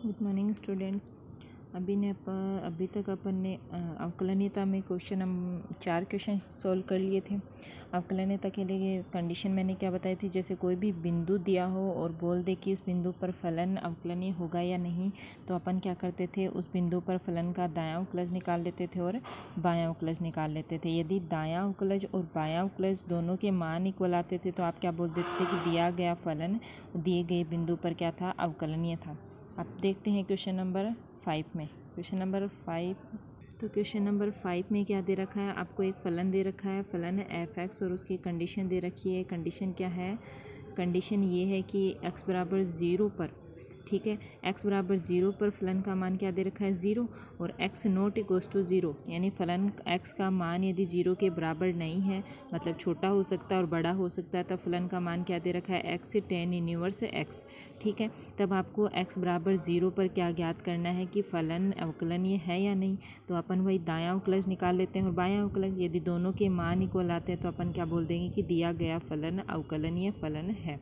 Good morning students. अभी तक अपन ने अवकलनीयता में क्वेश्चन हम 4 क्वेश्चन सॉल्व कर लिए थे। अवकलनीयता के लिए कंडीशन मैंने क्या बताई थी, जैसे कोई भी बिंदु दिया हो और बोल दे कि इस बिंदु पर फलन अवकलनीय होगा या नहीं, तो अपन क्या करते थे, उस बिंदु पर फलन का दायां अवकलज निकाल लेते थे और बायां अवकलज निकाल लेते थे। यदि दायां अवकलज और बायां अवकलज दोनों के मान इक्वल आते थे तो आप क्या बोल देते थे कि दिया गया फलन दिए गए बिंदु पर क्या था, अवकलनीय था। अब देखते हैं क्वेश्चन नंबर 5 में। क्वेश्चन नंबर 5, तो क्वेश्चन नंबर 5 में क्या दे रखा है, आपको एक फलन दे रखा है, फलन है f(x) और उसकी कंडीशन दे रखी है। कंडीशन क्या है, कंडीशन ये है कि x बराबर 0 पर, ठीक है, x बराबर 0 पर फलन का मान क्या दे रखा है, 0, और x नॉट इक्वल्स टू 0, यानी फलन x का मान यदि 0 के बराबर नहीं है, मतलब छोटा हो सकता है और बड़ा हो सकता है, तब फलन का मान क्या दे रखा है, x tan इन्वर्स x, ठीक है। तब आपको x बराबर 0 पर क्या ज्ञात करना है कि फलन अवकलनीय है या नहीं, तो अपन वही दायां अवकलज निकाल लेते हैं और बायां अवकलज। यदि दोनों के मान इक्वल आते हैं तो अपन क्या बोल देंगे कि दिया गया फलन अवकलनीय फलन है।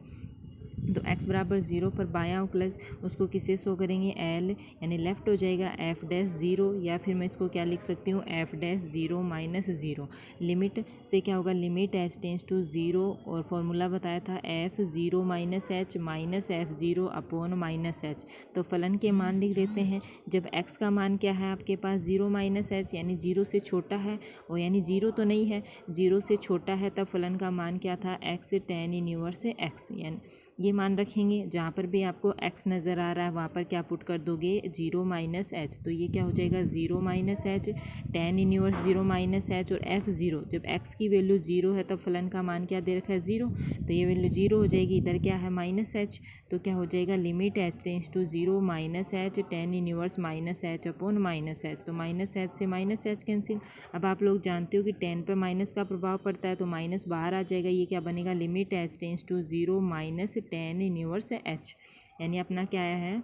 तो x बराबर 0 पर बायां अवकलज, उसको किससे शो करेंगे, l, यानी लेफ्ट हो जाएगा f'(0), या फिर मैं इसको क्या लिख सकती हूँ, f'(0 माइनस 0). लिमिट से क्या होगा, लिमिट h टेंस टू 0, और फॉर्मूला बताया था f0 minus h minus f0 upon minus h। तो फलन के मान लिख देते हैं। जब x का मान क्या है आपके पास, 0 माइनस h, यानी 0 से छोटा है, और यानी 0 तो नहीं है, 0 से छोटा है, तब फलन का मान क्या था, x tan इन्वर्स x, यानी ये मान रखेंगे। जहाँ पर भी आपको x नज़र आ रहा है वहाँ पर क्या पुट कर दोगे, 0 माइनस h, तो ये क्या हो जाएगा, 0 minus h tan inverse 0 minus h, और f0, जब x की वैल्यू 0 है तब फलन का मान क्या दे रखा है, 0, तो ये वैल्यू 0 हो जाएगी। इधर क्या है, माइनस h, तो क्या हो जाएगा, limit h tends to 0 minus h tan inverse minus h upon minus h, तो माइनस h से माइनस h कैंसिल। अब आप लोग जानते हो कि tan पर माइनस का प्रभाव पड़ता है, तो माइनस बाहर आ जाएगा, ये क्या बनेगा, limit h tends to 0 minus tan inverse h, यानी अपना क्या है,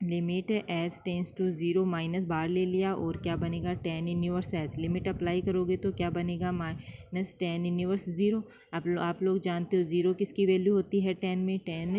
limit h tends to 0 minus बाहर ले लिया, और क्या बनेगा, tan inverse h। Limit apply करोगे तो क्या बनेगा, माइनस tan इन्वर्स 0। आप लोग जानते हो 0 किसकी वैल्यू होती है tan में, tan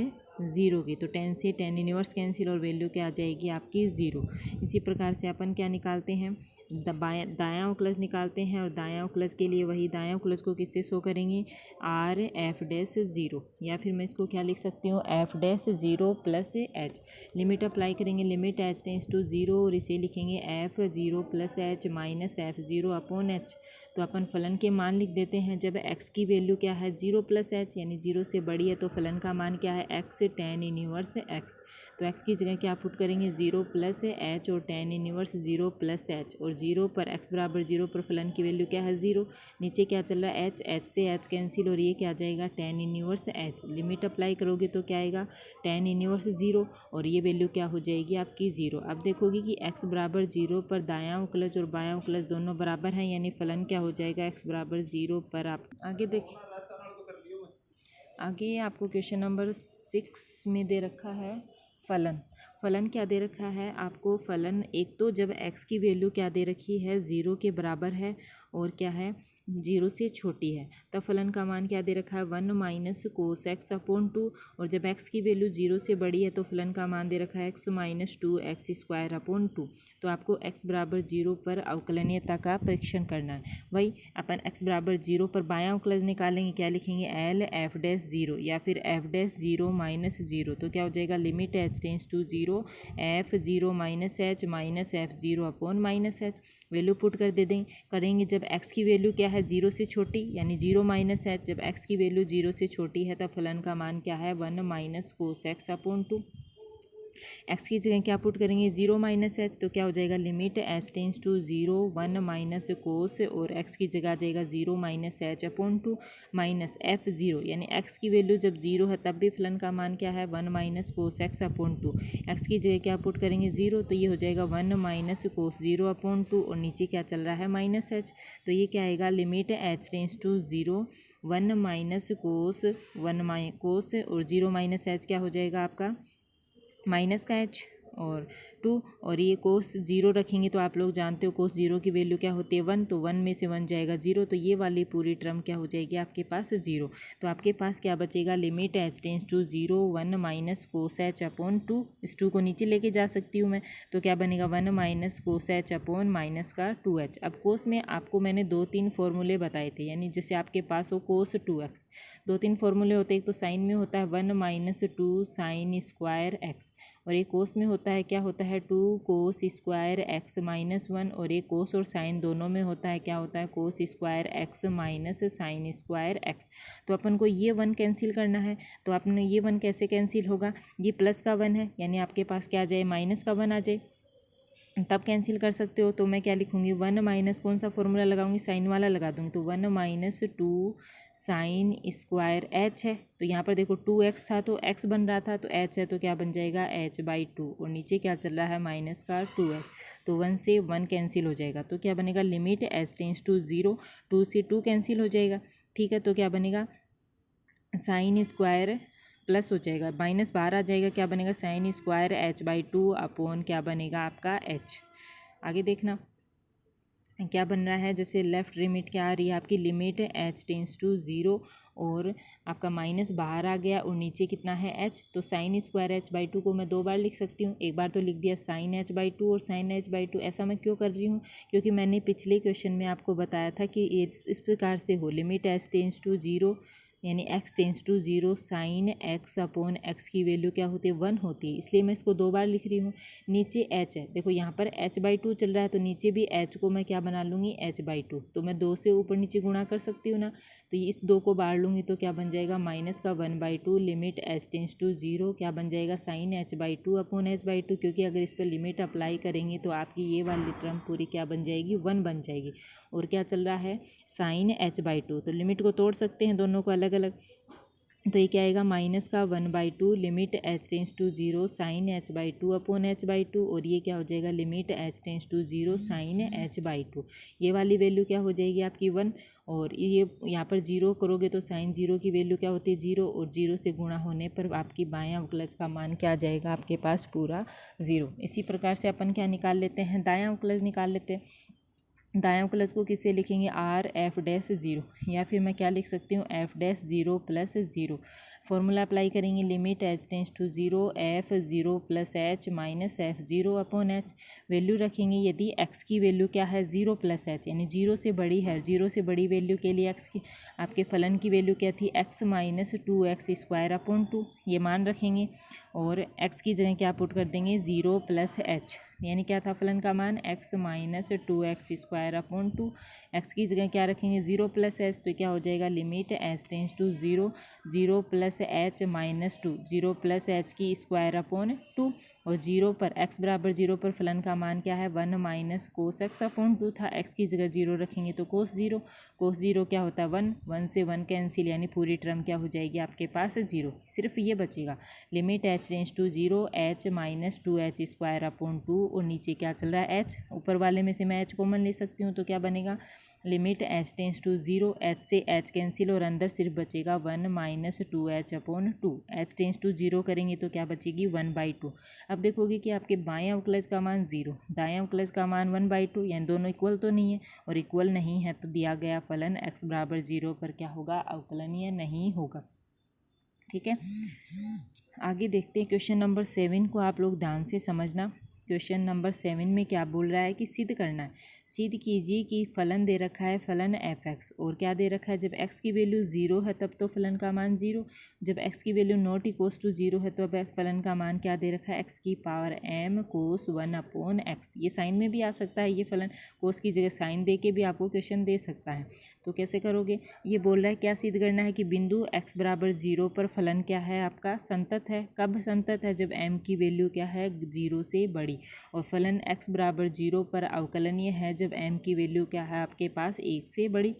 0 की, तो tan से tan इन्वर्स कैंसिल और वैल्यू क्या आ जाएगी आपकी 0। इसी प्रकार से अपन क्या निकालते हैं, दायां अवकलज निकालते हैं, और दायां अवकलज के लिए वही दायां अवकलज को किससे शो करेंगे, r(f'0), या फिर मैं इसको क्या लिख सकती हूँ, f'0 plus h। Limit apply करेंगे, लिमिट h टेंस टू 0, और इसे लिखेंगे f0 plus h minus f0 upon h। तो अपन फलन के मान लिख देते हैं। जब x की वैल्यू क्या है, 0 प्लस h, यानी 0 से बड़ी है, तो फलन का मान क्या है, x tan इन्वर्स x। तो x की जगह क्या पुट करेंगे, 0 प्लस h और tan इन्वर्स 0 प्लस h, और 0 पर x बराबर 0 पर फलन की वैल्यू क्या है, 0। नीचे क्या चल रहा है, h से h कैंसिल, और ये क्या आ जाएगा, tan inverse h। Limit apply करोगे तो क्या आएगा, tan इन्वर्स 0, और ये वैल्यू क्या हो जाएगी आपकी 0। अब देखोगे कि x बराबर 0 पर दायां अवकलज और बायां अवकलज दोनों बराबर हैं, यानी फलन क्या हो जाएगा, x बराबर 0 पर। आप आगे देखें, आगे आपको क्वेश्चन नंबर 6 में दे रखा है फलन क्या दे रखा है आपको, फलन एक तो जब x की वैल्यू क्या दे रखी है, 0 के बराबर है, और क्या है, 0 से छोटी है, तब फलन का मान क्या दे रखा है, 1 माइनस कोस x अपॉन 2, और जब x की वैल्यू 0 से बड़ी है तो फलन का मान दे रखा है x minus 2x square upon 2। तो आपको x बराबर 0 पर अवकलनीयता का परीक्षण करना है। वही अपन x बराबर 0 पर बायां अवकलज निकालेंगे, क्या लिखेंगे, l(f'0), या फिर f'0 माइनस 0, तो क्या हो जाएगा, limit h tends to 0 f0 minus h minus f0 upon minus h। Value put कर दे दें करेंगे, जब x की वैल्यू क्या है, 0 से छोटी, यानी 0 माइनस h, जब x की वैल्यू 0 से छोटी है तब फलन का मान क्या है, 1 माइनस कोस x अपॉन 2। x की जगह क्या पुट करेंगे, 0 माइनस h, तो क्या हो जाएगा, limit h tends to 0 1 minus cos, और x की जगह आ जाएगा 0 minus h upon 2 minus f0, यानी x की वैल्यू जब 0 है तब भी फलन का मान क्या है, 1 माइनस कोस x अपॉन 2। x की जगह क्या पुट करेंगे, 0, तो ये हो जाएगा 1 माइनस कोस 0 अपॉन 2, और नीचे क्या चल रहा है, माइनस h, तो ये क्या आएगा, limit h tends to 0 1 minus cos 1 cos, और 0 माइनस h क्या हो जाएगा आपका, माइनस का h, और 2 और ये कोस 0 रखेंगे तो आप लोग जानते हो कोस 0 की वैल्यू क्या होती है 1, तो 1 में से 1 जाएगा 0, तो ये वाली पूरी टर्म क्या हो जाएगी आपके पास 0। तो आपके पास क्या बचेगा, limit h tends to 0 1 minus cos h upon 2, इस 2 को नीचे लेके जा सकती हूँ मैं, तो क्या बनेगा 1 minus cos h upon minus का 2h। अब कोस में आपको मैंने 2-3 फॉर्मूले बताए थे, यानी जैसे आपके पास हो कोस 2x, 2-3 फॉर्मूले होते हैं। एक तो साइन में होता है 1 माइनस 2 साइन स्क्वायर x, और एक कोस में होता है क्या होता है 2 कोस स्क्वायर x माइनस 1, और एक कोस और साइन दोनों में होता है क्या होता है cos square x minus sine square x। तो अपन को ये 1 कैंसिल करना है, तो आपने ये 1 कैसे कैंसिल होगा, ये प्लस का 1 है यानी आपके पास क्या आ जाए माइनस का 1 आ जाए, तब कैंसिल कर सकते हो। तो मैं क्या लिखूंगी 1 माइनस कौन सा फॉर्मूला लगाऊंगी, साइन वाला लगा दूंगी, तो 1 माइनस 2 साइन स्क्वायर h है, तो यहाँ पर देखो 2x था तो x बन रहा था, तो h है तो क्या बन जाएगा h/2, और नीचे क्या चल रहा है माइनस का 2h, तो 1 से 1 कैंसिल हो जाएगा, तो क्या बनेगा लिमिट h टेंस टू 0, 2 से 2 कैंसिल हो जाएगा, ठीक है। तो क्या बनेगा साइन स्क्वायर प्लस हो जाएगा, माइनस बाहर आ जाएगा, क्या बनेगा साइन स्क्वायर h/2 अपॉन क्या बनेगा आपका h। आगे देखना क्या बन रहा है, जैसे लेफ्ट लिमिट क्या आ रही है आपकी लिमिट h टेंस टू 0, और आपका माइनस बाहर आ गया और नीचे कितना है h, तो साइन स्क्वायर h/2 को मैं 2 बार लिख सकती हूँ, एक बार तो लिख दिया साइन h/2 और साइन h/2। ऐसा मैं क्यों कर रही हूँ, क्योंकि मैंने पिछले क्वेश्चन में आपको बताया था कि इस प्रकार से हो लिमिट h टेंस टू 0 यानी x tends to 0 sine x upon x की वैल्यू क्या होती है 1 होती है, इसलिए मैं इसको 2 बार लिख रही हूँ। नीचे h है, देखो यहाँ पर h/2 चल रहा है, तो नीचे भी h को मैं क्या बना लूँगी h/2, तो मैं 2 से ऊपर नीचे गुणा कर सकती हूँ ना, तो ये इस 2 को बाहर लूँगी तो क्या बन जाएगा माइनस का 1/2 लिमिट h टेंस टू 0 क्या बन जाएगा साइन h/2 अपॉन h/2, क्योंकि अगर इस पर लिमिट अप्लाई करेंगे तो आपकी ये वाली टर्म पूरी क्या बन जाएगी 1 बन जाएगी, और क्या चल रहा है साइन h/2, तो लिमिट को तोड़ सकते हैं दोनों को अलग अलग, तो ये क्या आएगा माइनस का 1/2 limit h tends to 0 sine h/2 upon h/2, और ये क्या हो जाएगा limit h tends to 0 sine h/2, ये वाली वैल्यू क्या हो जाएगी आपकी 1, और ये यहाँ पर 0 करोगे तो साइन 0 की वैल्यू क्या होती है 0, और 0 से गुणा होने पर आपकी बाएं अवकलज का मान क्या आ जाएगा आपके पास पूरा 0। इसी प्रकार से अपन क्या निकाल लेते हैं दायां अवकलज निकाल लेते हैं। दायां अवकलज को किससे लिखेंगे r(f'(0), या फिर मैं क्या लिख सकती हूँ f'(0 + 0), फॉर्मूला अप्लाई करेंगे limit h tends to 0 f(0 + h minus f(0 upon h), value रखेंगे यदि x की वैल्यू क्या है 0 + h यानी 0 से बड़ी है, 0 से बड़ी वैल्यू के लिए x की आपके फलन की वैल्यू क्या थी x माइनस 2x² अपॉन 2, ये मान रखेंगे, और x की जगह क्या पुट कर देंगे 0 + h, यानी क्या था फलन का मान x minus 2x² upon 2, x की जगह क्या रखेंगे 0 + h, तो क्या हो जाएगा limit h tends to 0 0 + h minus 2 0 + h की स्क्वायर अपॉन 2, और 0 पर x बराबर 0 पर फलन का मान क्या है 1 माइनस कोस x अपॉन 2 था, x की जगह 0 रखेंगे तो कोस 0, कोस 0 क्या होता है 1, 1 से 1 कैंसिल, यानी पूरी टर्म क्या हो जाएगी आपके पास 0, सिर्फ ये बचेगा limit h tends to 0 h minus 2h² upon 2, और नीचे क्या चल रहा है h, ऊपर वाले में से मैं h कॉमन ले सकती हूँ, तो क्या बनेगा limit h tends to 0 h से h कैंसिल, और अंदर सिर्फ बचेगा 1 minus 2h upon 2, h tends to 0 करेंगे तो क्या बचेगी 1/2। अब देखोगे कि आपके बाएं अवकलज का मान 0, दाएं अवकलज का मान 1/2, यानी दोनों इक्वल तो नहीं है, और इक्वल नहीं है तो दिया गया फलन x बराबर 0 पर क्या होगा अवकलनीय नहीं होगा, ठीक है। आगे देखते हैं क्वेश्चन नंबर 7 को आप लोग ध्यान से समझना। क्वेश्चन नंबर 7 में क्या बोल रहा है कि सिद्ध करना है, सिद्ध कीजिए कि फलन दे रखा है फलन f(x) और क्या दे रखा है जब x की वैल्यू 0 है तब तो फलन का मान 0, जब x की वैल्यू नॉट इक्वल्स टू 0 है तो अब फलन का मान क्या दे रखा है x की power m cos 1 upon x, ये साइन में भी आ सकता है, ये फलन कोस की जगह साइन दे के भी आपको क्वेश्चन दे सकता है, तो कैसे करोगे। ये बोल रहा है क्या सिद्ध करना है कि बिंदु x बराबर 0 पर फलन क्या है आपका संतत है, कब संतत है जब m की वैल्यू क्या है 0 से बड़ी, और फलन x बराबर 0 पर अवकलनीय है जब m की वैल्यू क्या है आपके पास 1 से बड़ी।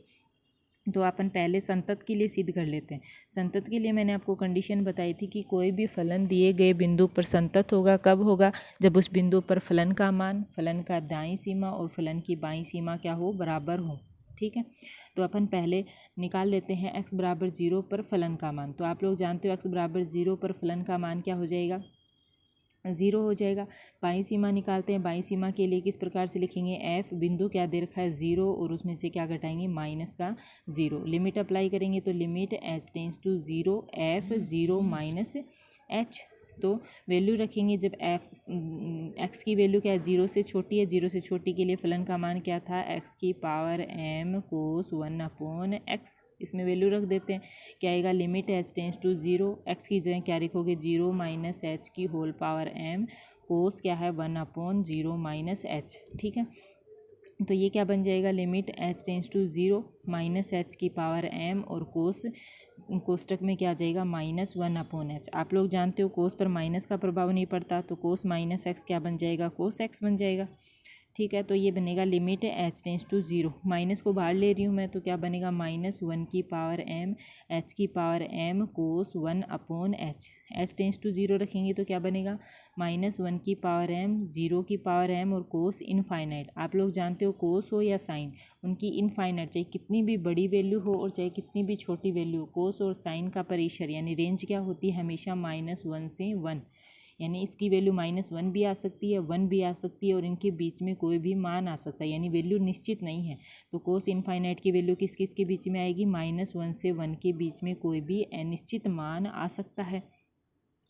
तो अपन पहले संतत के लिए सिद्ध कर लेते हैं। संतत के लिए मैंने आपको कंडीशन बताई थी कि कोई भी फलन दिए गए बिंदु पर संतत होगा, कब होगा जब उस बिंदु पर फलन का मान फलन का दाईं सीमा और फलन की बाईं सीमा क्या हो बराबर हो, ठीक है। तो अपन पहले निकाल लेते हैं x बराबर 0 पर फलन का मान, तो आप लोग जानते हो x बराबर 0 पर फलन का मान क्या हो जाएगा ज़ीरो हो जाएगा। बाईं सीमा निकालते हैं। बाईं सीमा के लिए किस प्रकार से लिखेंगे, एफ बिंदु क्या दे रखा है, ज़ीरो, और उसमें से क्या घटाएंगे, माइनस का ज़ीरो। लिमिट अप्लाई करेंगे तो limit H tends to zero F zero minus h. तो वैल्यू रखेंगे जब एफ एक्स की वैल्यू क्या है, जीरो से छोटी है, जीरो से छोटी के लिए फलन का मान क्या था, एक्स की पावर एम कोस 1/x। इसमें वैल्यू रख देते हैं, क्या आएगा, limit H tends to zero, x की जगह क्या लिखोगे, जीरो माइनस एच की होल पावर एम कोस क्या है 1/0 माइनस एच। ठीक है, तो ये क्या बन जाएगा, limit H tends to zero minus H की पावर एम और कोस कोष्टक में क्या आ जाएगा, -1/h। आप लोग जानते हो कोस पर माइनस का प्रभाव नहीं पड़ता, तो कोस माइनस एक्स क्या बन जाएगा, कोस एक्स बन जाएगा। ठीक है, तो ये बनेगा limit H tends to zero, minus को बाहर ले रही हूँ मैं, तो क्या बनेगा, -1 की पावर एम एच की power m cos 1/h। H tends to zero रखेंगे तो क्या बनेगा, -1 की पावर एम, ज़ीरो की पावर एम और कोस इनफाइनाइट। आप लोग जानते हो कोस हो या साइन, उनकी इनफाइनाइट, चाहे कितनी भी बड़ी वैल्यू हो और चाहे कितनी भी छोटी वैल्यू हो, कोस और साइन का परिसर यानी रेंज क्या होती है, हमेशा -1 से 1, यानी इसकी वैल्यू -1 भी आ सकती है, 1 भी आ सकती है, और इनके बीच में कोई भी मान आ सकता है, यानी वैल्यू निश्चित नहीं है। तो कोस इनफाइनाइट की वैल्यू किस किस के बीच में आएगी, -1 से 1 के बीच में कोई भी अनिश्चित मान आ सकता है।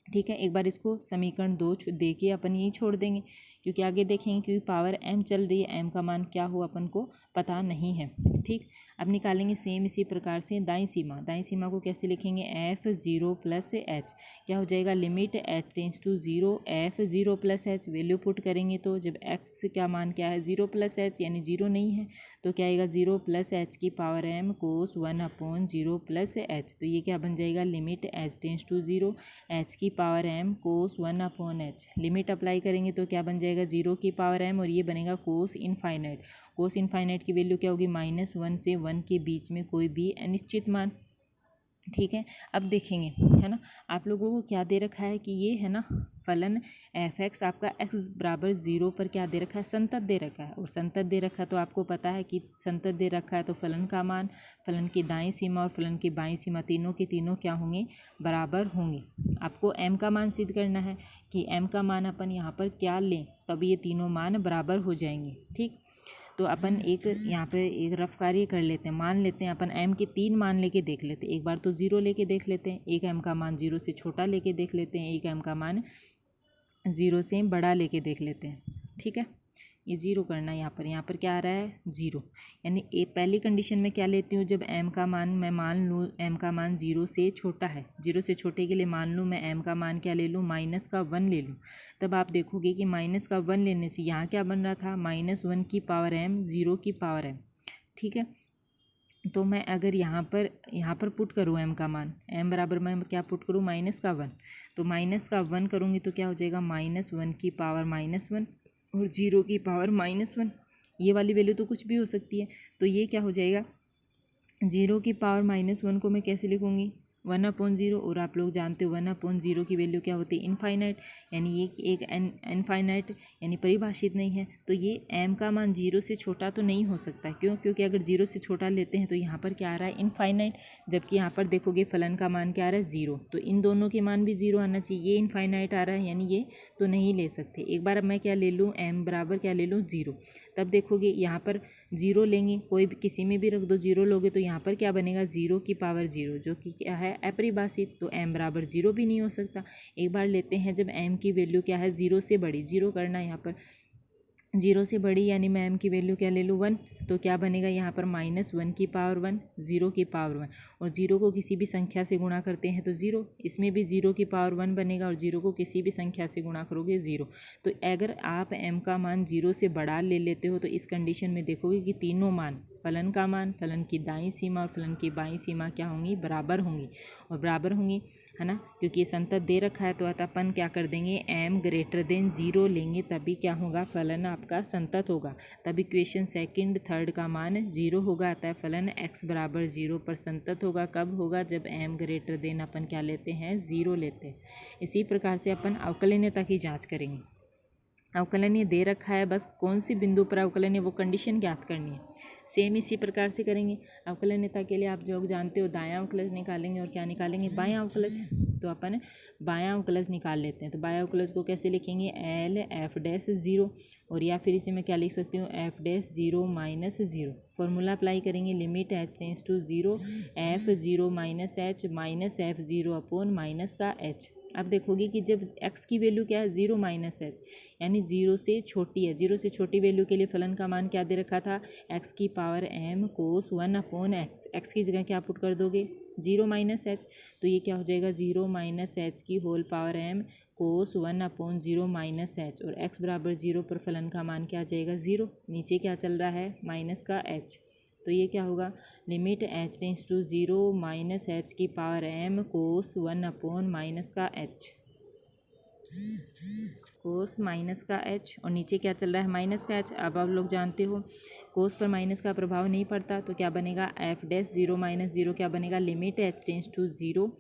ठीक है, एक बार इसको समीकरण 2 दे के अपन यही छोड़ देंगे, क्योंकि आगे देखेंगे, क्योंकि पावर m चल रही है, m का मान क्या हो अपन को पता नहीं है। ठीक, अब निकालेंगे सेम इसी प्रकार से दाईं सीमा। दाईं सीमा को कैसे लिखेंगे, एफ ज़ीरो प्लस एच, क्या हो जाएगा, limit H tends to zero F zero plus h. Value put करेंगे तो जब x का मान क्या है, ज़ीरो प्लस एच, यानी ज़ीरो नहीं है, तो क्या आएगा, ज़ीरो प्लस एच की power m cos 1/0 plus h. तो ये क्या बन जाएगा, limit H tends to zero h की power m cos 1/h। Limit apply करेंगे तो क्या बन जाएगा, जीरो की पावर m, और ये बनेगा कोस इनफाइनाइट। कोस इनफाइनाइट की वैल्यू क्या होगी, -1 से 1 के बीच में कोई भी अनिश्चित मान। ठीक है, अब देखेंगे, है ना, आप लोगों को क्या दे रखा है कि ये है ना फलन एफ एक्स आपका x बराबर 0 पर क्या दे रखा है, संतत दे रखा है। और संतत दे रखा है तो आपको पता है कि संतत दे रखा है तो फलन का मान, फलन की दाईं सीमा और फलन की बाईं सीमा तीनों के तीनों क्या होंगे, बराबर होंगे। आपको m का मान सिद्ध करना है कि m का मान अपन यहाँ पर क्या लें तब ये तीनों मान बराबर हो जाएंगे। ठीक, तो अपन एक यहाँ पे एक रफ कार्य कर लेते हैं, मान लेते हैं अपन m के 3 मान लेके देख लेते हैं। एक बार तो ज़ीरो लेके देख लेते हैं, एक m का मान ज़ीरो से छोटा लेके देख लेते हैं, एक m का मान ज़ीरो से बड़ा लेके देख लेते हैं। ठीक है, ये जीरो करना है यहाँ पर क्या आ रहा है, जीरो, यानी पहली कंडीशन में क्या लेती हूँ, जब m का मान मैं मान लूँ, m का मान जीरो से छोटा है, जीरो से छोटे के लिए मान लूँ मैं m का मान क्या ले लूँ, -1 ले लूँ, तब आप देखोगे कि -1 लेने से यहाँ क्या बन रहा था, -1 की पावर m, ज़ीरो की पावर m। ठीक है, तो मैं अगर यहाँ पर पुट करूँ m का मान, m बराबर मैं क्या पुट करूँ, -1, तो -1 करूँगी तो क्या हो जाएगा, -1 की पावर -1 और ज़ीरो की पावर -1। ये वाली वैल्यू तो कुछ भी हो सकती है, तो ये क्या हो जाएगा, ज़ीरो की पावर -1 को मैं कैसे लिखूँगी, 1/0, और आप लोग जानते हो 1/0 की वैल्यू क्या होती है, इनफाइनाइट, यानी ये एक इनफाइनाइट यानी परिभाषित नहीं है। तो ये m का मान जीरो से छोटा तो नहीं हो सकता, क्यों, क्योंकि अगर जीरो से छोटा लेते हैं तो यहाँ पर क्या आ रहा है, इनफाइनाइट, जबकि यहाँ पर देखोगे फलन का मान क्या आ रहा है, ज़ीरो, तो इन दोनों के मान भी ज़ीरो आना चाहिए। ये इनफाइनाइट आ रहा है, यानी ये तो नहीं ले सकते। एक बार अब मैं क्या ले लूँ, m बराबर क्या ले लूँ, ज़ीरो, तब देखोगे यहाँ पर ज़ीरो लेंगे, कोई भी किसी में भी रख दो ज़ीरो लोगे तो यहाँ पर क्या बनेगा, ज़ीरो की पावर ज़ीरो, जो कि क्या है, अपरिभाषित, तो m बराबर 0 भी नहीं हो सकता। एक बार लेते हैं जब m की वैल्यू क्या है, ज़ीरो से बड़ी, ज़ीरो करना है यहाँ पर, जीरो से बड़ी, यानी मैं m की वैल्यू क्या ले लूँ, 1, तो क्या बनेगा यहाँ पर -1 की पावर 1, ज़ीरो की पावर 1, और ज़ीरो को किसी भी संख्या से गुणा करते हैं तो ज़ीरो, इसमें भी ज़ीरो की पावर 1 बनेगा, और ज़ीरो को किसी भी संख्या से गुणा करोगे ज़ीरो। तो अगर आप m का मान ज़ीरो से बड़ा ले लेते हो तो इस कंडीशन में देखोगे कि तीनों मान, फलन का मान, फलन की दाईं सीमा और फलन की बाईं सीमा क्या होंगी, बराबर होंगी, और बराबर होंगी, है ना, क्योंकि ये संतत दे रखा है तो अपन क्या कर देंगे, m ग्रेटर देन 0 लेंगे, तभी क्या होगा, फलन आपका संतत होगा, तब इक्वेशन सेकंड थर्ड का मान 0 होगा, अतः फलन x बराबर 0 पर संतत होगा। कब होगा, जब m ग्रेटर देन अपन क्या लेते हैं, 0 लेते हैं। इसी प्रकार से अपन अवकलनीयता की जाँच करेंगे। अवकलनीय दे रखा है, बस कौन सी बिंदु पर अवकलनीय वो कंडीशन ज्ञात करनी है। सेम इसी प्रकार से करेंगे। अवकलनीयता के लिए आप जो जानते हो दायां अवकलज निकालेंगे और क्या निकालेंगे, बायां अवकलज। तो अपन बायां अवकलज निकाल लेते हैं। तो बायां अवकलज को कैसे लिखेंगे, एल एफ डैश ज़ीरो, और या फिर इसे मैं क्या लिख सकती हूँ, F dash zero minus zero. Formula apply करेंगे, limit H tends to zero F zero minus F zero upon minus का एच। अब देखोगे कि जब x की वैल्यू क्या है, ज़ीरो माइनस एच, यानी ज़ीरो से छोटी है। ज़ीरो से छोटी वैल्यू के लिए फलन का मान क्या दे रखा था, x की power m cos one upon x. X की जगह क्या पुट कर दोगे, ज़ीरो माइनस एच। तो ये क्या हो जाएगा, ज़ीरो माइनस एच की whole power m cos one upon zero minus H, और x बराबर ज़ीरो पर फलन का मान क्या आ जाएगा, ज़ीरो। नीचे क्या चल रहा है, माइनस का h। तो ये क्या होगा, limit H tends to zero minus H की power m cos one upon minus का h, कोस माइनस का h, और नीचे क्या चल रहा है, माइनस का h। अब आप लोग जानते हो कोस पर माइनस का प्रभाव नहीं पड़ता, तो क्या बनेगा, f dash zero minus zero क्या बनेगा, limit H tends to zero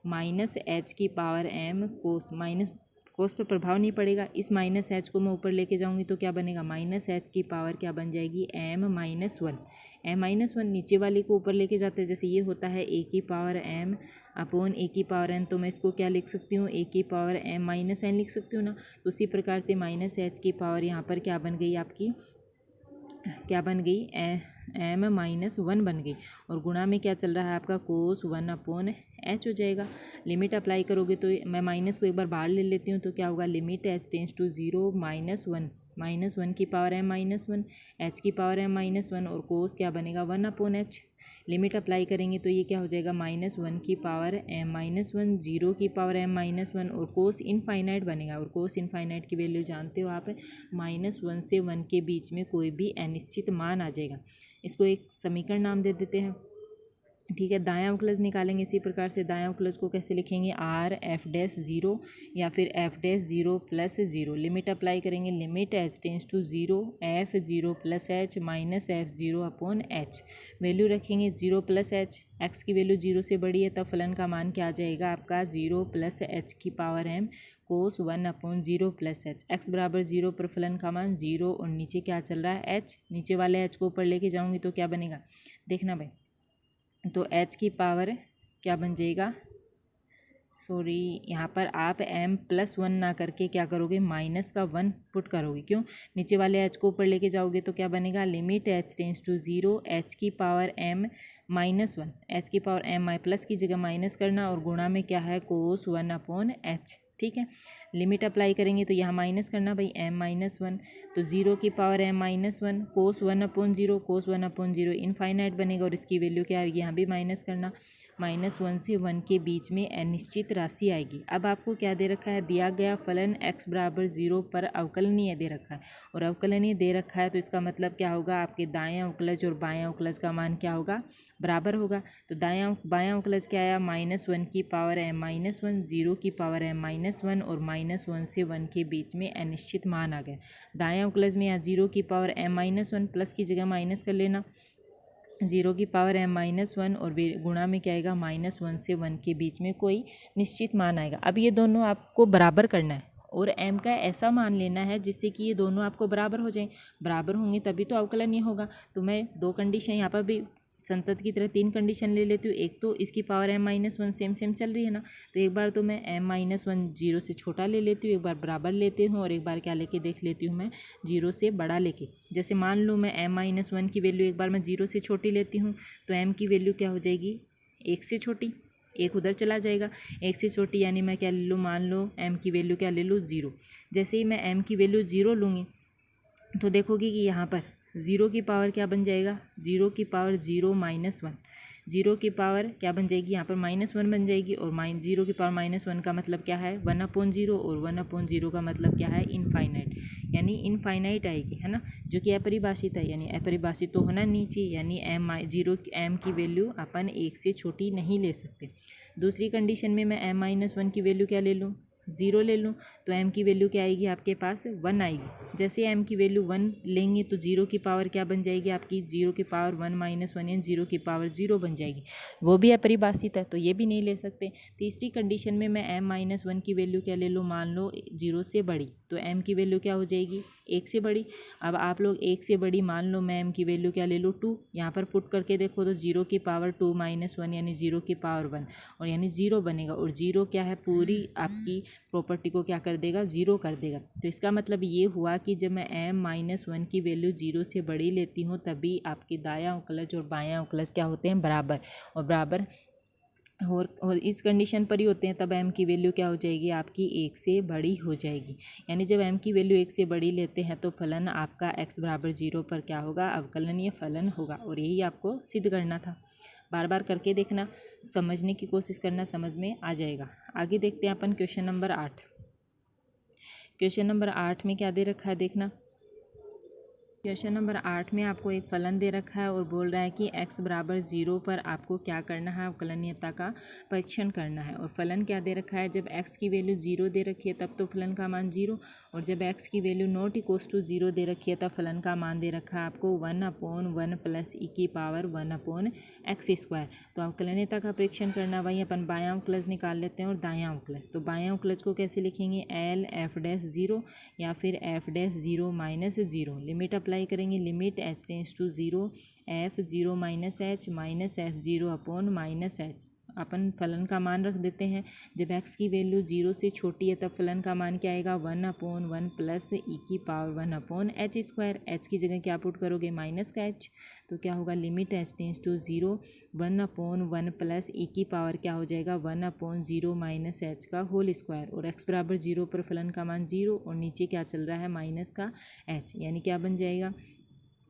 minus H की power m cos, minus cos पर प्रभाव नहीं पड़ेगा। इस माइनस एच को मैं ऊपर लेके जाऊंगी तो क्या बनेगा, माइनस एच की पावर क्या बन जाएगी, m minus one. m minus one नीचे वाले को ऊपर लेके जाते हैं, जैसे ये होता है a की पावर m अपॉन a की पावर n, तो मैं इसको क्या लिख सकती हूँ, a की पावर m माइनस n लिख सकती हूँ ना। तो उसी प्रकार से माइनस एच की पावर यहाँ पर क्या बन गई आपकी, क्या बन गई, m माइनस वन बन गई, और गुणा में क्या चल रहा है आपका, कोस वन अपॉन h हो जाएगा। लिमिट अप्लाई करोगे तो मैं माइनस को एक बार बाहर ले लेती हूँ, तो क्या होगा, limit h tends to zero minus one की power m minus one, h की पावर m माइनस वन, और कोस क्या बनेगा, one upon h। Limit apply करेंगे तो ये क्या हो जाएगा, माइनस वन की power m minus one, zero की पावर m माइनस वन, और कोस इनफाइनाइट बनेगा। और कोस इनफाइनाइट की वैल्यू जानते हो आप, माइनस वन से वन के बीच में कोई भी अनिश्चित मान आ जाएगा। इसको एक समीकरण नाम दे देते हैं, ठीक है। दायां अवकलज निकालेंगे इसी प्रकार से। दायां अवकलज को कैसे लिखेंगे, आर एफ डैश ज़ीरो या फिर F dash zero plus zero. Limit apply करेंगे, limit H tends to zero F zero plus H minus F zero upon H. Value रखेंगे ज़ीरो प्लस एच, एक्स की वैल्यू जीरो से बड़ी है, तब फलन का मान क्या आ जाएगा आपका, ज़ीरो प्लस एच की power m cos one upon zero plus H. X बराबर ज़ीरो पर फलन का मान ज़ीरो, और नीचे क्या चल रहा है, h। नीचे वाले h को ऊपर लेके जाऊँगी तो क्या बनेगा, देखना भाई। तो h की पावर क्या बन जाएगा, सॉरी यहाँ पर आप m प्लस वन ना करके क्या करोगे, माइनस का वन पुट करोगे। क्यों, नीचे वाले h को ऊपर लेके जाओगे तो क्या बनेगा, limit h tends to zero h की power m minus one, h की पावर m प्लस की जगह माइनस करना, और गुणा में क्या है, कोस वन अपॉन h, ठीक है। लिमिट अप्लाई करेंगे तो यहाँ माइनस करना भाई, m माइनस वन, तो ज़ीरो की पावर m माइनस वन, कोस वन अपॉन ज़ीरो, कोस वन अपॉन ज़ीरो इनफाइनाइट बनेगा, और इसकी वैल्यू क्या आएगी, यहाँ भी माइनस करना, माइनस वन से वन के बीच में अनिश्चित राशि आएगी। अब आपको क्या दे रखा है, दिया गया फलन x बराबर ज़ीरो पर अवकलनीय दे रखा है, और अवकलनीय दे रखा है तो इसका मतलब क्या होगा, आपके दायां अवकलज और बायां अवकलज का मान क्या होगा, बराबर होगा। तो बायां अवकलज क्या आया, माइनस वन की power m minus one, zero की पावर m माइनस वन, और माइनस वन से वन के बीच में अनिश्चित मान आ गया। दायां अवकलज में यहाँ ज़ीरो की power m minus one, plus की जगह माइनस कर लेना, ज़ीरो की पावर m माइनस वन, और गुणा में क्या आएगा, माइनस वन से वन के बीच में कोई निश्चित मान आएगा। अब ये दोनों आपको बराबर करना है, और m का ऐसा मान लेना है जिससे कि ये दोनों आपको बराबर हो जाएं। बराबर होंगे तभी तो अवकलनीय होगा। तो मैं दो कंडीशन यहाँ पर भी संतत की तरह तीन कंडीशन ले लेती हूँ। एक तो इसकी power m minus one same same चल रही है ना, तो एक बार तो मैं m माइनस वन जीरो से छोटा ले लेती हूँ, एक बार बराबर लेती हूँ, और एक बार क्या लेके देख लेती हूँ मैं, जीरो से बड़ा लेके। जैसे मान लो मैं m माइनस वन की वैल्यू एक बार मैं जीरो से छोटी लेती हूँ, तो m की वैल्यू क्या हो जाएगी, एक से छोटी, एक उधर चला जाएगा, एक से छोटी, यानी मैं क्या ले लूँ, मान लो m की वैल्यू क्या ले लूँ, ज़ीरो। जैसे ही मैं m की वैल्यू ज़ीरो लूँगी तो देखोगे कि यहाँ पर ज़ीरो की पावर क्या बन जाएगा, ज़ीरो की power zero minus one, zero की पावर क्या बन जाएगी, यहाँ पर माइनस वन बन जाएगी, और ज़ीरो की पावर माइनस वन का मतलब क्या है, वन अपॉन ज़ीरो, और वन अपॉन ज़ीरो का मतलब क्या है, इनफाइनाइट, यानी इनफाइनाइट आएगी, है ना, जो कि अपरिभाषित है, यानी अपरिभाषित तो होना नहीं चाहिए, यानी m की वैल्यू अपन एक से छोटी नहीं ले सकते। दूसरी कंडीशन में मैं m माइनस वन की वैल्यू क्या ले लूँ, ज़ीरो ले लूँ तो m की वैल्यू क्या आएगी आपके पास 1 आएगी। जैसे m की वैल्यू 1 लेंगे तो 0 की पावर क्या बन जाएगी आपकी, 0 की पावर 1 माइनस 1 यानी 0 की पावर 0 बन जाएगी, वो भी अपरिभाषित है तो ये भी नहीं ले सकते। तीसरी कंडीशन में मैं m माइनस 1 की वैल्यू क्या ले लूँ, मान लो 0 से बड़ी, तो m की वैल्यू क्या हो जाएगी 1 से बड़ी। अब आप लोग 1 से बड़ी मान लो, मैं m की वैल्यू क्या ले लूँ 2, यहाँ पर पुट करके देखो तो 0 की पावर 2 माइनस 1 यानी 0 की पावर 1 और यानी 0 बनेगा, और 0 क्या है पूरी आपकी प्रॉपर्टी को क्या कर देगा 0 कर देगा। तो इसका मतलब ये हुआ कि जब मैं m माइनस 1 की वैल्यू 0 से बड़ी लेती हूँ तभी आपके दायां उकलज और बायां उकलज क्या होते हैं बराबर, और बराबर और इस कंडीशन पर ही होते हैं तब m की वैल्यू क्या हो जाएगी आपकी 1 से बड़ी हो जाएगी। यानी जब m की वैल्यू 1 से बड़ी लेते हैं तो फलन आपका x बराबर 0 पर क्या होगा, अवकलनीय फलन होगा, और यही आपको सिद्ध करना था। बार बार करके देखना, समझने की कोशिश करना, समझ में आ जाएगा। आगे देखते हैं अपन क्वेश्चन नंबर 8। क्वेश्चन नंबर 8 में क्या दे रखा है देखना। क्वेश्चन नंबर 8 में आपको एक फलन दे रखा है और बोल रहा है कि x बराबर 0 पर आपको क्या करना है, अवकलनीयता का परीक्षण करना है। और फलन क्या दे रखा है, जब x की वैल्यू 0 दे रखी है तब तो फलन का मान 0, और जब x की वैल्यू नॉट इक्वल्स टू 0 दे रखी है तब फलन का मान दे रखा है आपको 1/1 प्लस e की पावर 1/x²। तो अवकलनीयता का परीक्षण करना, वही अपन बायां उकलज निकाल लेते हैं और दायां उकलज। तो बायां उकलज को कैसे लिखेंगे, l f'0 या फिर f'0 माइनस 0, लिमिट अप्लाई करेंगे, limit h tends to 0 f0 minus h minus f0 upon minus h। अपन फलन का मान रख देते हैं, जब x की वैल्यू 0 से छोटी है तब फलन का मान क्या आएगा 1/1 प्लस e की पावर 1/h²। h की जगह क्या पुट करोगे माइनस का h, तो क्या होगा limit h tends to 0 1/1 plus e की पावर क्या हो जाएगा 1/0 माइनस h का होल स्क्वायर, और x बराबर 0 पर फलन का मान 0 और नीचे क्या चल रहा है माइनस का h, यानी क्या बन जाएगा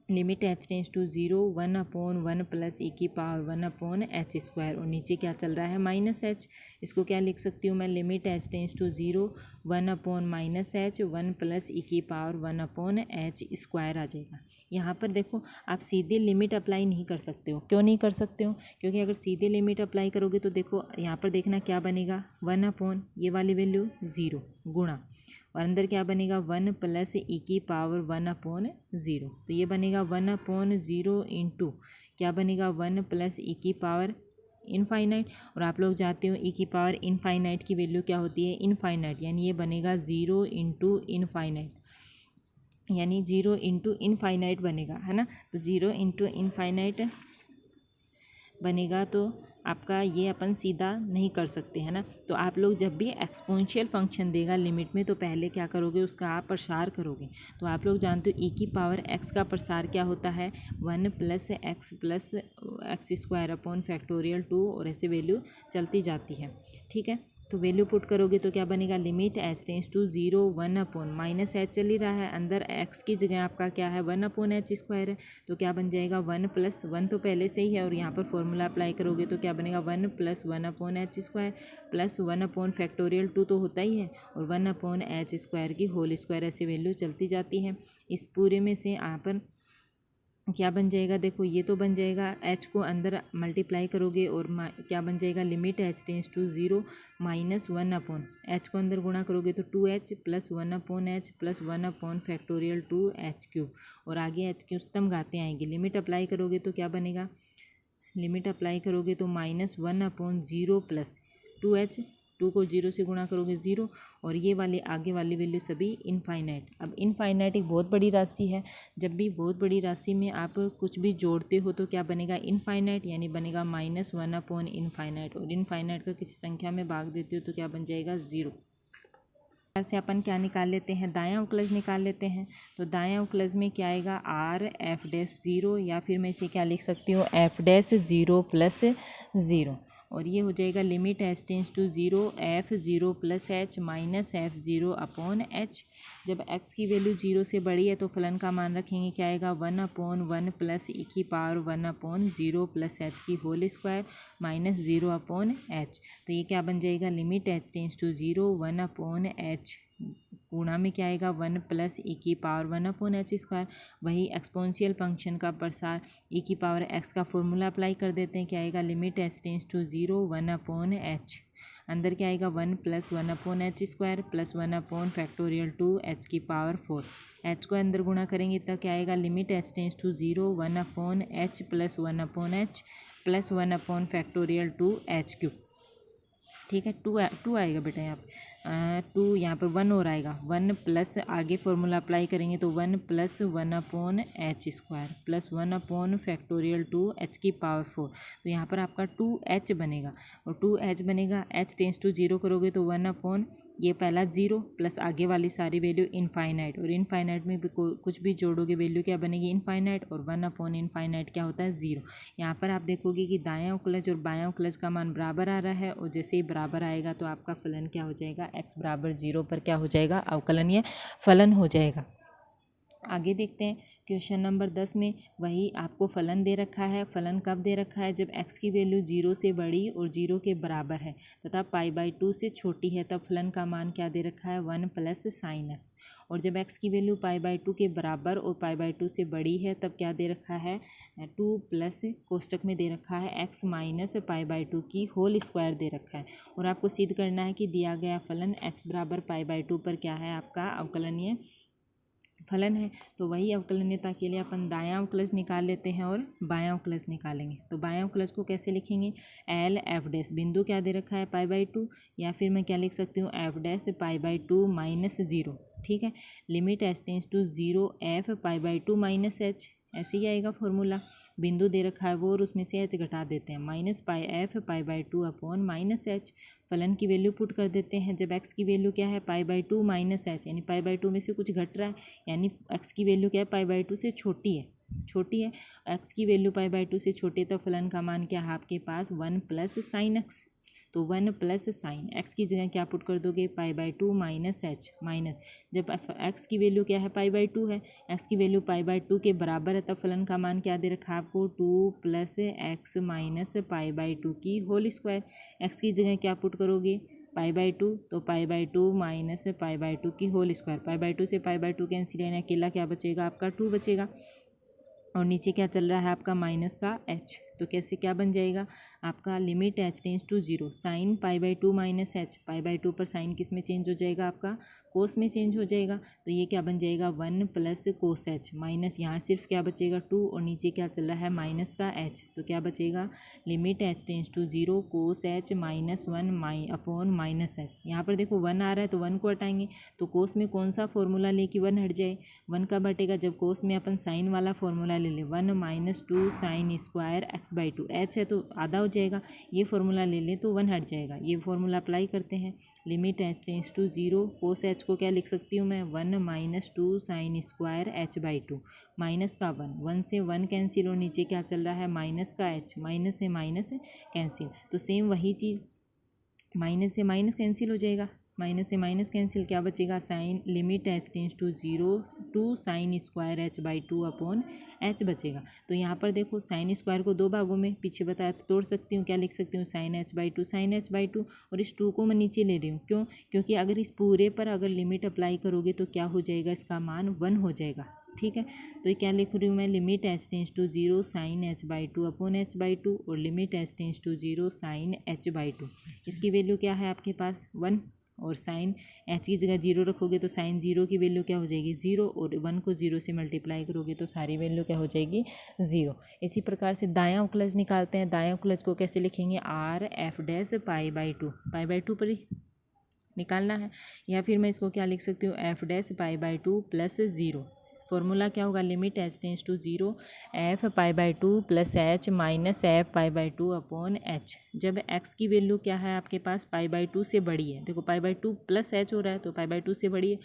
limit h tends to 0 1/1 plus e की पावर 1/h², और नीचे क्या चल रहा है माइनस h। इसको क्या लिख सकती हूँ मैं, limit h tends to 0 1/-h 1 plus e की पावर 1/h² आ जाएगा। यहाँ पर देखो आप सीधे लिमिट अप्लाई नहीं कर सकते हो। क्यों नहीं कर सकते हो, क्योंकि अगर सीधे लिमिट अप्लाई करोगे तो देखो यहाँ पर देखना क्या बनेगा 1/ ये वाली वैल्यू 0 गुणा, और अंदर क्या बनेगा 1 प्लस e की पावर 1/0, तो ये बनेगा 1/0 इंटू क्या बनेगा 1 प्लस e की पावर इनफाइनाइट, और आप लोग जानते हो e की पावर इनफाइनाइट की वैल्यू क्या होती है इनफाइनाइट, यानी ये बनेगा 0 इंटू इनफाइनाइट, यानी 0 इंटू इनफाइनाइट बनेगा, है ना। तो 0 इंटू इनफाइनाइट बनेगा, तो आपका ये अपन सीधा नहीं कर सकते, है ना। तो आप लोग जब भी एक्सपोनेंशियल फंक्शन देगा लिमिट में तो पहले क्या करोगे उसका आप प्रसार करोगे। तो आप लोग जानते हो e की पावर x का प्रसार क्या होता है 1 प्लस x² अपॉन फैक्टोरियल 2, और ऐसे वैल्यू चलती जाती है, ठीक है। तो वैल्यू पुट करोगे तो क्या बनेगा limit h tends to 0 1/ minus h चल ही रहा है, अंदर x की जगह आपका क्या है 1/h² है, तो क्या बन जाएगा 1 प्लस 1 तो पहले से ही है, और यहाँ पर फॉर्मूला अप्लाई करोगे तो क्या बनेगा 1 प्लस 1/h² प्लस 1 फैक्टोरियल 2 तो होता ही है, और 1/h² की होल स्क्वायर, ऐसे वैल्यू चलती जाती है। इस पूरे में से यहाँ पर क्या बन जाएगा, देखो ये तो बन जाएगा h को अंदर मल्टीप्लाई करोगे और क्या बन जाएगा limit h tends to 0 minus 1/h को अंदर गुणा करोगे तो 2h plus 1/h plus 1 factorial 2h³, और आगे h की स्तंभ घातें आएंगी। लिमिट अप्लाई करोगे तो क्या बनेगा, लिमिट अप्लाई करोगे तो -1/0 प्लस 2h, 2 को 0 से गुणा करोगे 0, और ये वाले आगे वाली वैल्यू सभी इनफाइनाइट। अब इनफाइनाइट एक बहुत बड़ी राशि है, जब भी बहुत बड़ी राशि में आप कुछ भी जोड़ते हो तो क्या बनेगा इनफाइनाइट, यानी बनेगा -1/इनफाइनाइट, और इनफाइनाइट का किसी संख्या में भाग देते हो तो क्या बन जाएगा 0। से अपन क्या निकाल लेते हैं, दायां उकलज निकाल लेते हैं। तो दायां उकलज में क्या आएगा r(f'0), या फिर मैं इसे क्या लिख सकती हूँ f'0 प्लस 0, और ये हो जाएगा limit h tends to 0 f0 plus h minus f0 upon h। जब x की वैल्यू 0 से बड़ी है तो फलन का मान रखेंगे क्या आएगा 1/1 प्लस e की पावर 1/0 प्लस h की होल स्क्वायर माइनस 0/h। तो ये क्या बन जाएगा limit h tends to 0 1/h गुणा में क्या आएगा 1 प्लस e की पावर 1/h²। वही एक्सपोनेंशियल फंक्शन का प्रसार e की पावर x का फॉर्मूला अप्लाई कर देते हैं, क्या आएगा limit h tends to 0 1/h। अंदर क्या आएगा 1 + 1/h² + 1/(2)h⁴। h को अंदर गुणा करेंगे तब क्या आएगा, limit h tends to 0 1/h + 1/h + 1/(2)h³। ठीक है, 2 आएगा बेटा यहाँ पे 2, यहाँ पर 1 और आएगा 1 प्लस आगे फॉर्मूला अप्लाई करेंगे तो 1 + 1/h² + 1/(2)h⁴। तो यहाँ पर आपका 2h बनेगा और 2h बनेगा, h टेंस टू 0 करोगे तो 1/, ये पहला 0 प्लस आगे वाली सारी वैल्यू इनफाइनाइट, और इनफाइनाइट में भी कुछ भी जोड़ोगे वैल्यू क्या बनेगी, इनफाइनाइट, और 1/इनफाइनाइट क्या होता है 0। यहाँ पर आप देखोगे कि दायां उकलज और बायां उकलज का मान बराबर आ रहा है, और जैसे ही बराबर आएगा तो आपका फलन क्या हो जाएगा, x = 0 पर क्या हो जाएगा, अवकलनीय फलन हो जाएगा। आगे देखते हैं क्वेश्चन नंबर 10 में वही आपको फलन दे रखा है। फलन कब दे रखा है, जब x की वैल्यू 0 से बड़ी और 0 के बराबर है तथा π/2 से छोटी है, तब फलन का मान क्या दे रखा है, 1 + sin x। और जब x की वैल्यू π/2 के बराबर और π/2 से बड़ी है तब क्या दे रखा है, 2 प्लस कोष्टक में दे रखा है x - π/2 की होल स्क्वायर दे रखा है। और आपको सिद्ध करना है कि दिया गया फलन x = π/2 पर क्या है, आपका अवकलनीय फलन है। तो वही अवकलनीयता के लिए अपन दायां अवकलज निकाल लेते हैं और बायां अवकलज निकालेंगे। तो बायां अवकलज को कैसे लिखेंगे, LF' बिंदु क्या दे रखा है, π/2, या फिर मैं क्या लिख सकती हूँ, F' π/2 - 0। ठीक है, limit h tends to 0 f π/2 - h, ऐसे ही आएगा फॉर्मूला। बिंदु दे रखा है वो और उसमें से h घटा देते हैं, -πf π/2 - h। फलन की वैल्यू पुट कर देते हैं। जब x की वैल्यू क्या है, π/2 - h, यानी π/2 में से कुछ घट रहा है, यानी x की वैल्यू क्या है, π/2 से छोटी है, x की वैल्यू π/2 से छोटी है, तो फलन का मान क्या है आपके पास, 1 + sin x। तो 1 + sin x की जगह क्या पुट कर दोगे, π/2 - h माइनस, जब x की वैल्यू क्या है, π/2 है, x की वैल्यू π/2 के बराबर है, तब फलन का मान क्या दे रखा है आपको, 2 + x - π/2 की होल स्क्वायर। x की जगह क्या पुट करोगे, π/2, तो π/2 - π/2 की होल स्क्वायर। π/2 से π/2 कैंसिल, यानी अकेला क्या बचेगा आपका, 2 बचेगा, और नीचे क्या चल रहा है आपका माइनस का h। तो कैसे क्या बन जाएगा आपका, limit h tends to 0 sin π/2 - h, π/2 पर साइन किस में चेंज हो जाएगा आपका, कोस में चेंज हो जाएगा। तो ये क्या बन जाएगा, 1 + cos h, माइनस यहाँ सिर्फ क्या बचेगा 2, और नीचे क्या चल रहा है माइनस का h। तो क्या बचेगा, limit h tends to 0 cos h - 1 - h। यहाँ पर देखो 1 आ रहा है तो 1 को हटाएंगे, तो कोस में कौन सा फॉर्मूला ले कि 1 हट जाए, 1 कब हटेगा, जब कोस में अपन साइन वाला फॉर्मूला ले ले, 1 - 2 sin² x/2, h है तो आधा हो जाएगा, ये फॉर्मूला ले लें तो 1 हट जाएगा। ये फॉर्मूला अप्लाई करते हैं, limit h tends to 0 cos h को क्या लिख सकती हूँ मैं, 1 - 2 sin² h/2, माइनस का 1 से 1 कैंसिल, और नीचे क्या चल रहा है माइनस का h, माइनस से माइनस कैंसिल। तो सेम वही चीज़, माइनस से माइनस कैंसिल हो जाएगा, माइनस से माइनस कैंसिल, क्या बचेगा, sine, limit h tends to 0 2 sin² h/2 h बचेगा। तो यहाँ पर देखो साइन स्क्वायर को 2 भागों में पीछे बताया तो तोड़ सकती हूँ, क्या लिख सकती हूँ, sin h/2, और इस 2 को मैं नीचे ले रही हूँ, क्यों, क्योंकि अगर इस पूरे पर अगर लिमिट अप्लाई करोगे तो क्या हो जाएगा, इसका मान 1 हो जाएगा। ठीक है, तो ये क्या लिख रही हूँ मैं, limit h tends to 0 sin h/2 और limit h tends to 0 sin h/2। इसकी वैल्यू क्या है आपके पास, 1, और साइन h की जगह 0 रखोगे तो साइन 0 की वैल्यू क्या हो जाएगी, 0, और 1 को 0 से मल्टीप्लाई करोगे तो सारी वैल्यू क्या हो जाएगी, 0। इसी प्रकार से दायां उकलज निकालते हैं। दायां उकलज को कैसे लिखेंगे, RF' π/2 पर ही निकालना है, या फिर मैं इसको क्या लिख सकती हूँ, F' π/2 + 0। फॉर्मूला क्या होगा, limit h tends to 0 f π/2 + h - f π/2 h। जब x की वैल्यू क्या है आपके पास, π/2 से बड़ी है, देखो π/2 + h हो रहा है तो π/2 से बड़ी है,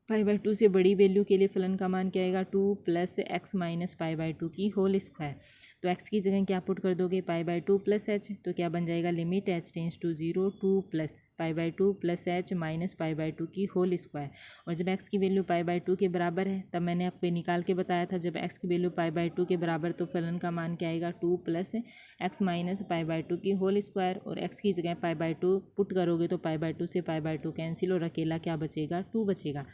π/2 से बड़ी वैल्यू के लिए फलन का मान क्या आएगा, 2 + x - π/2 की होल स्क्वायर। तो x की जगह क्या पुट कर दोगे, π/2 + h, तो क्या बन जाएगा, limit h tends to 0 2 + π/2 + h - π/2 की होल स्क्वायर। और जब x की वैल्यू π/2 के बराबर है, तब मैंने आपको निकाल के बताया था, जब x की वैल्यू π/2 के बराबर तो फलन का मान क्या आएगा, 2 + x - π/2 की होल स्क्वायर, और x की जगह π/2 पुट करोगे तो π/2 से π/2 कैंसिल, और अकेला क्या बचेगा, 2 बचेगा।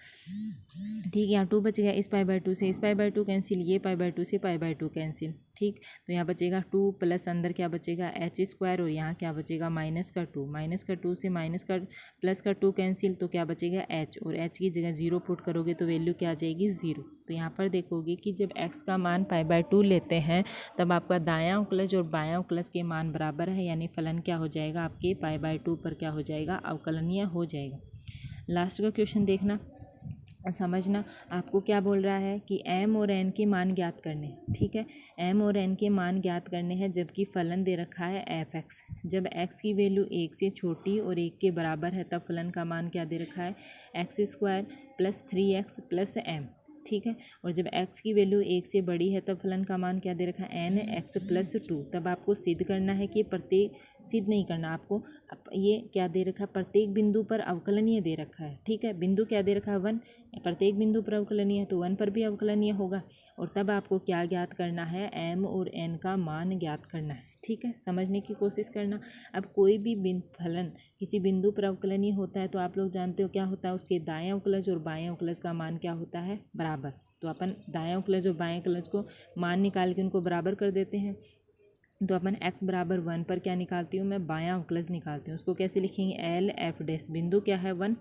ठीक है, यहाँ 2 बच गया, इस π/2 से इस π/2 कैंसिल, ये π/2 से π/2 कैंसिल। ठीक। तो यहाँ बचेगा 2 प्लस अंदर क्या बचेगा h² और यहाँ क्या बचेगा -2, -2 से माइनस का प्लस का 2 कैंसिल, तो क्या बचेगा h, और h की जगह 0 पुट करोगे तो वैल्यू क्या आ जाएगी 0। तो यहाँ पर देखोगे कि जब x का मान π/2 लेते हैं तब आपका दायां उकलज और बायां उकलज के मान बराबर है, यानी फलन क्या हो जाएगा आपके π/2 पर क्या हो जाएगा अवकलनीय हो जाएगा। लास्ट का क्वेश्चन देखना, समझना। आपको क्या बोल रहा है कि m और n के मान ज्ञात करने, ठीक है। m और n के मान ज्ञात करने हैं जबकि फलन दे रखा है f(x). जब x की वैल्यू 1 से छोटी और 1 के बराबर है तब फलन का मान क्या दे रखा है x² + 3x + m, ठीक है। और जब x की वैल्यू 1 से बड़ी है तब फलन का मान क्या दे रखा है nx + 2। तब आपको सिद्ध करना है कि प्रत्येक, सिद्ध नहीं करना आपको, ये क्या दे रखा है प्रत्येक बिंदु पर अवकलनीय दे रखा है, ठीक है। बिंदु क्या दे रखा है 1, प्रत्येक बिंदु पर अवकलनीय है तो 1 पर भी अवकलनीय होगा। और तब आपको क्या ज्ञात करना है m और n का मान ज्ञात करना है, ठीक है। समझने की कोशिश करना। अब कोई भी फलन किसी बिंदु पर अवकलनीय होता है तो आप लोग जानते हो क्या होता है, उसके दायां उकलज और बायां उकलज का मान क्या होता है बराबर। तो अपन दायां उकलज और बायां उकलज को मान निकाल के उनको बराबर कर देते हैं। तो अपन x = 1 पर क्या निकालती हूँ मैं बायां उकलज निकालती हूँ। उसको कैसे लिखेंगे LF', बिंदु क्या है 1,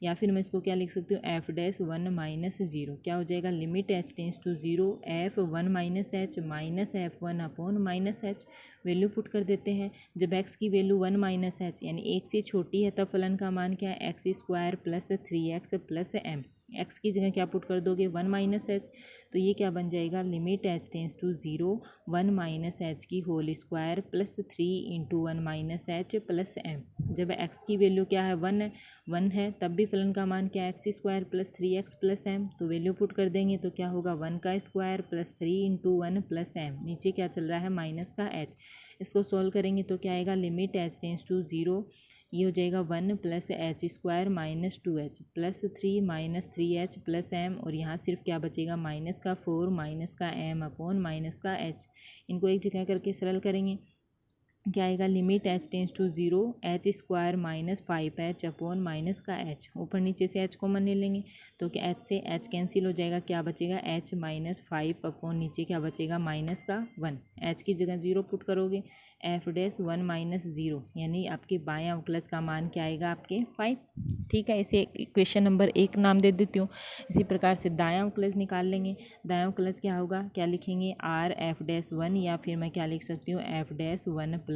या फिर मैं इसको क्या लिख सकती हूँ f'(1 - 0) क्या हो जाएगा limit h tends to 0 f(1 - h) - f(1/-h)। Value put कर देते हैं। जब x की वैल्यू 1 - h यानी 1 से छोटी है तब फलन का मान क्या है x² + 3x + m। x की जगह क्या पुट कर दोगे 1 - h, तो ये क्या बन जाएगा limit h tends to 0 1 - h की होल स्क्वायर + 3 × 1 - h + m। जब x की वैल्यू क्या है 1 है तब भी फलन का मान क्या है x² + 3x + m। तो वैल्यू पुट कर देंगे तो क्या होगा 1 का स्क्वायर + 3 × 1 + m। नीचे क्या चल रहा है माइनस का h। इसको सॉल्व करेंगे तो क्या आएगा लिमिट h टेंस टू 0, ये हो जाएगा 1 + h² - 2h + 3 - 3h + m। और यहाँ सिर्फ क्या बचेगा -4 - का m/- -h। इनको एक जगह करके सरल करेंगे क्या आएगा limit h tends to 0 h² - 5h/- का h। ऊपर नीचे से h कॉमन ले लेंगे तो क्या h से h कैंसिल हो जाएगा, क्या बचेगा h - 5 नीचे क्या बचेगा -1। h की जगह 0 पुट करोगे f'(1 - 0) यानी आपके बायां उकलज का मान क्या आएगा आपके 5, ठीक है। इसे क्वेश्चन नंबर 1 नाम दे देती हूँ। इसी प्रकार से दायां उकलज निकाल लेंगे। दायां उकलज क्या होगा, क्या लिखेंगे rf'(1) या फिर मैं क्या लिख सकती हूँ f'(1 +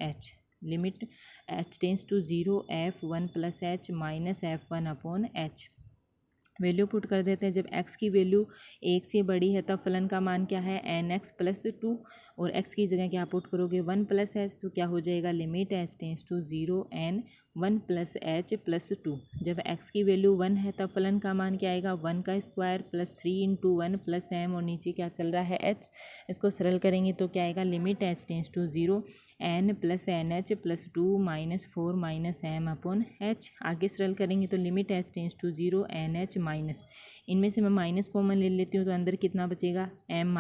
h)। Limit h tends to 0 f(1 + h) - f(1/h)। Value put कर देते हैं। जब x की वैल्यू 1 से बड़ी है तब फलन का मान क्या है nx + 2, और x की जगह क्या पुट करोगे 1 + h, तो क्या हो जाएगा limit h tends to 0 n 1 + h + 2। जब x की वैल्यू 1 है तब फलन का मान क्या आएगा 1 का स्क्वायर + 3 × 1 + m, और नीचे क्या चल रहा है h। इसको सरल करेंगे तो क्या आएगा limit h tends to 0 n + nh + 2 - 4 - m/h। आगे सरल करेंगे तो limit h tends to 0 nh minus, इनमें से मैं माइनस कॉमन ले लेती हूँ तो अंदर कितना बचेगा m -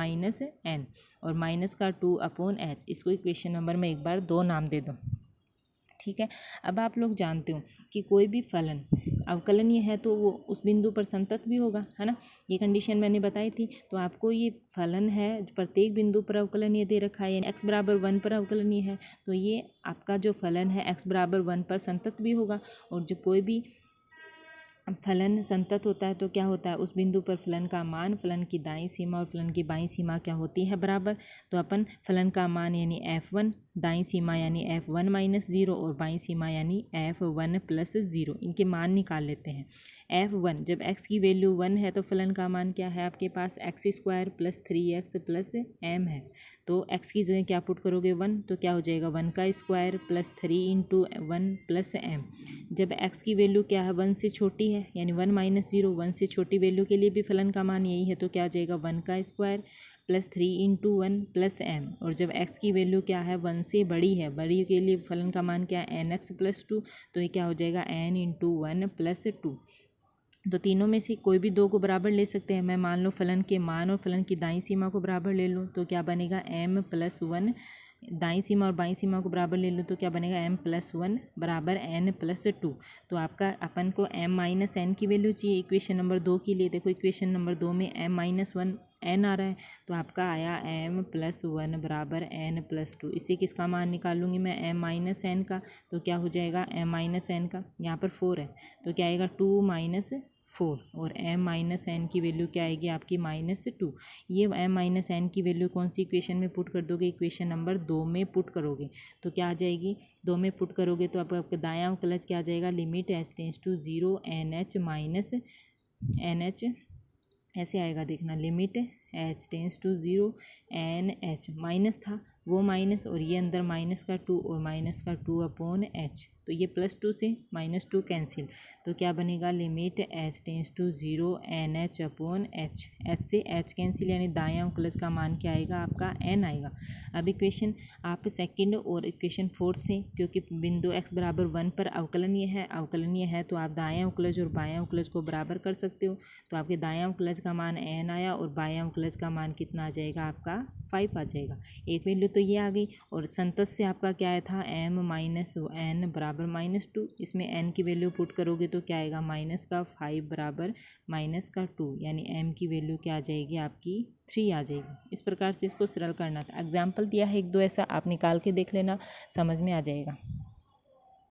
n और माइनस का 2/h। इसको इक्वेशन नंबर में एक बार 2 नाम दे दो, ठीक है। अब आप लोग जानते हो कि कोई भी फलन अवकलनीय है तो वो उस बिंदु पर संतत भी होगा, है ना। ये कंडीशन मैंने बताई थी। तो आपको ये फलन है प्रत्येक बिंदु पर अवकलनीय दे रखा है, यानी x = 1 पर अवकलनीय है तो ये आपका जो फलन है x = 1 पर संतत भी होगा। और जो कोई भी फलन संतत होता है तो क्या होता है उस बिंदु पर फलन का मान फलन की दाईं सीमा और फलन की बाईं सीमा क्या होती है बराबर। तो अपन फलन का मान यानी f1 दाईं सीमा यानी f1 - 0 और बाईं सीमा यानी f1 + 0, इनके मान निकाल लेते हैं। f1 जब x की वैल्यू 1 है तो फलन का मान क्या है आपके पास x² + 3x + m है। तो x की जगह क्या पुट करोगे 1, तो क्या हो जाएगा 1 का स्क्वायर + 3 × 1 + m। जब x की वैल्यू क्या है 1 से छोटी है यानी 1 - 0, 1 से छोटी वैल्यू के लिए भी फलन का मान यही है तो क्या आ जाएगा 1 का स्क्वायर + 3 × 1 + m। और जब x की वैल्यू क्या है 1 से बड़ी है, बड़ी के लिए फलन का मान क्या है nx + 2, तो ये क्या हो जाएगा n × 1 + 2। तो तीनों में से कोई भी 2 को बराबर ले सकते हैं। मैं मान लो फलन के मान और फलन की दाईं सीमा को बराबर ले लूँ तो क्या बनेगा m + 1 दाईं सीमा और बाईं सीमा को बराबर ले लो तो क्या बनेगा, m+1 बराबर n+2। तो आपका अपन को m-n की वैल्यू चाहिए इक्वेशन नंबर 2 के लिए। देखो इक्वेशन नंबर 2 में m-1 n आ रहा है, तो आपका आया m+1 बराबर n+2। इसे किसका मान निकालूंगी मैं, m-n का। तो क्या हो जाएगा m-n का, यहाँ पर 4 है तो क्या आएगा 2 - 4, और m-n की वैल्यू क्या आएगी आपकी -2। ये m-n की वैल्यू कौन सी इक्वेशन में पुट कर दोगे, इक्वेशन नंबर 2 में पुट करोगे तो क्या आ जाएगी, 2 में पुट करोगे तो आपका दायां अवकलज क्या आ जाएगा, लिमिट h → 0 nh - nh ऐसे आएगा, देखना लिमिट h → 0 nh, माइनस था वो माइनस, और ये अंदर माइनस का 2 और माइनस का 2/h, तो ये +2 से -2 कैंसिल, तो क्या बनेगा, लिमिट h → 0 nh/h, h से h कैंसिल, यानी दायां अवकलज का मान क्या आएगा आपका n आएगा। अब इक्वेशन आप सेकंड और इक्वेशन फोर्थ से, क्योंकि बिंदु x बराबर 1 पर अवकलनीय है तो आप दायां अवकलज और बायां अवकलज को बराबर कर सकते हो। तो आपके दायां अवकलज का मान n आया और बायां अवकलज का मान कितना आ जाएगा आपका 5 आ जाएगा। एक वैल्यू तो ये आ गई, और संतत से आपका क्या आया था m-n बराबर -2, इसमें n की वैल्यू पुट करोगे तो क्या आएगा, -5 बराबर -2, यानी m की वैल्यू क्या आ जाएगी आपकी 3 आ जाएगी। इस प्रकार से इसको सरल करना था। एग्जाम्पल दिया है 1-2 ऐसा, आप निकाल के देख लेना, समझ में आ जाएगा।